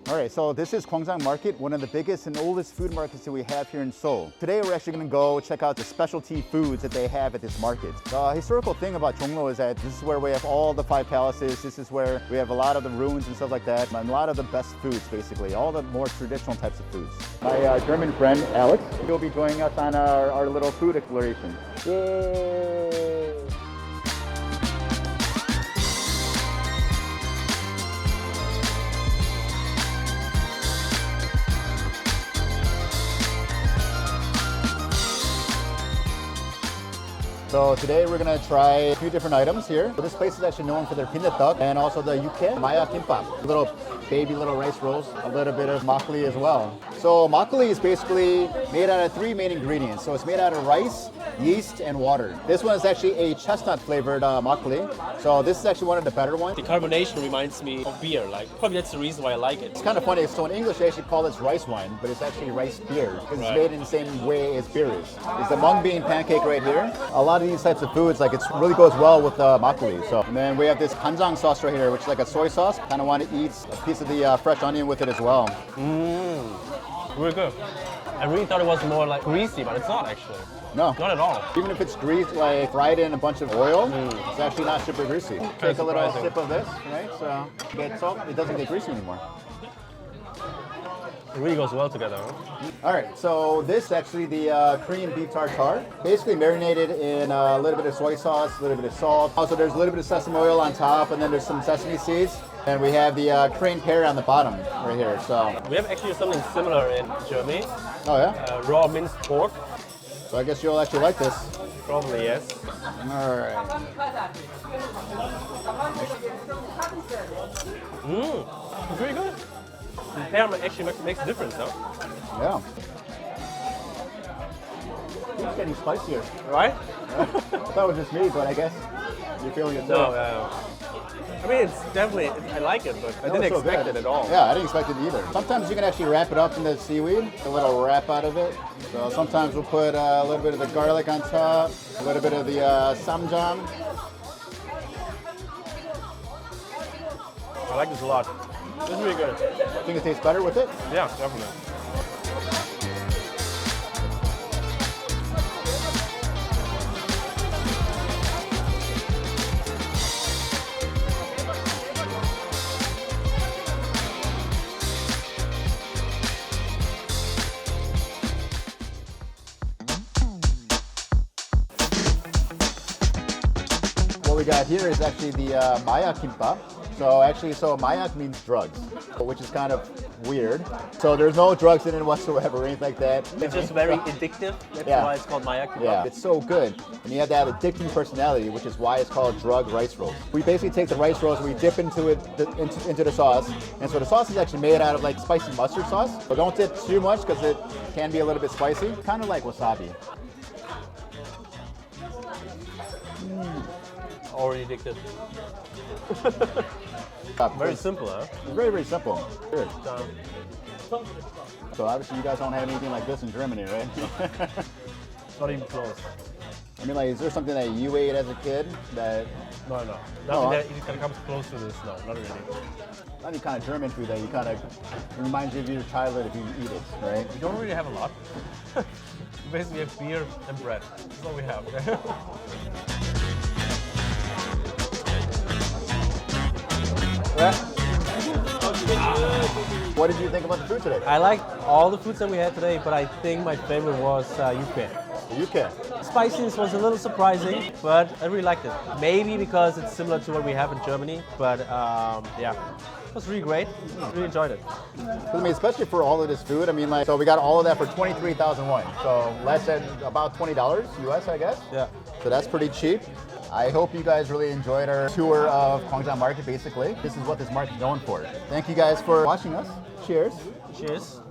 All right, so this is Gwangjang Market, one of the biggest and oldest food markets that we have here in Seoul. Today we're actually going to go check out the specialty foods that they have at this market. The historical thing about Jongno is that this is where we have all the 5 palaces. This is where we have a lot of the ruins and stuff like that, and a lot of the best foods basically, all the more traditional types of foods. My German friend Alex will be joining us on our little food exploration. Yay! So today we're gonna try a few different items here. So this place is actually known for their peanut duck and also the yuke, maya kimbap. Little baby little rice rolls, a little bit of makgeolli as well. So makgeolli is basically made out of 3 main ingredients. So it's made out of rice, yeast, and water. This one is actually a chestnut flavored makgeolli. So this is actually one of the better ones. The carbonation reminds me of beer. Probably that's the reason why I like it. It's kind of funny. So in English they actually call this rice wine, but it's actually rice beer because it's made in the same way as beer is. There's the mung bean pancake right here. A lot of these types of foods, it really goes well with makgeolli. So, and then we have this Gwangjang sauce right here, which is like a soy sauce. Kind of want to eat a piece of the fresh onion with it as well. Really good. I really thought it was more greasy, but it's not actually. No. Not at all. Even if it's greased, fried in a bunch of oil, it's actually not super greasy. Take a little sip of this, right? So get salt, it doesn't get greasy anymore. It really goes well together, huh? All right, so this is actually the Korean beef tartare. Basically marinated in a little bit of soy sauce, a little bit of salt. Also, there's a little bit of sesame oil on top, and then there's some sesame seeds. And we have the crane pear on the bottom right here. So we have actually something similar in Germany. Oh yeah? Raw minced pork. So I guess you'll actually like this. Probably, yes. All right. It's really good. The pear actually makes a difference, huh? Yeah. It's getting spicier. Right? Yeah. I thought it was just me, but I guess you're feeling it too. No, I mean, it's definitely, I like it, but I didn't expect it at all. Yeah, I didn't expect it either. Sometimes you can actually wrap it up in the seaweed, a little wrap out of it. So sometimes we'll put a little bit of the garlic on top, a little bit of the samjang. I like this a lot. This is really good. I think it tastes better with it? Yeah, definitely. What we got here is actually the maya kimbap. So maya means drugs, which is kind of weird. So there's no drugs in it whatsoever or anything like that. It's just very addictive. That's why it's called maya kimbap. Yeah, it's so good. And you have that addicting personality, which is why it's called drug rice rolls. We basically take the rice rolls, we dip into it into the sauce. And so the sauce is actually made out of spicy mustard sauce. But don't dip too much because it can be a little bit spicy. Kind of like wasabi. Already addicted. Very simple, huh? It's very, very simple. Good. So obviously you guys don't have anything like this in Germany, right? Not even close. I mean, is there something that you ate as a kid that... No. Nothing that even comes close to this, no, not really. Any kind of German food that you kind of reminds you of your childhood if you eat it, right? We don't really have a lot. Basically, we have beer and bread. That's all we have. What did you think about the food today? I liked all the foods that we had today, but I think my favorite was yuke. Yuke. Spiciness was a little surprising, but I really liked it. Maybe because it's similar to what we have in Germany, but yeah, it was really great. Really enjoyed it. I mean, especially for all of this food. I mean, so we got all of that for 23,000 won. So less than about $20 US, I guess. Yeah. So that's pretty cheap. I hope you guys really enjoyed our tour of Gwangjang Market, basically. This is what this market is known for. Thank you guys for watching us. Cheers. Cheers.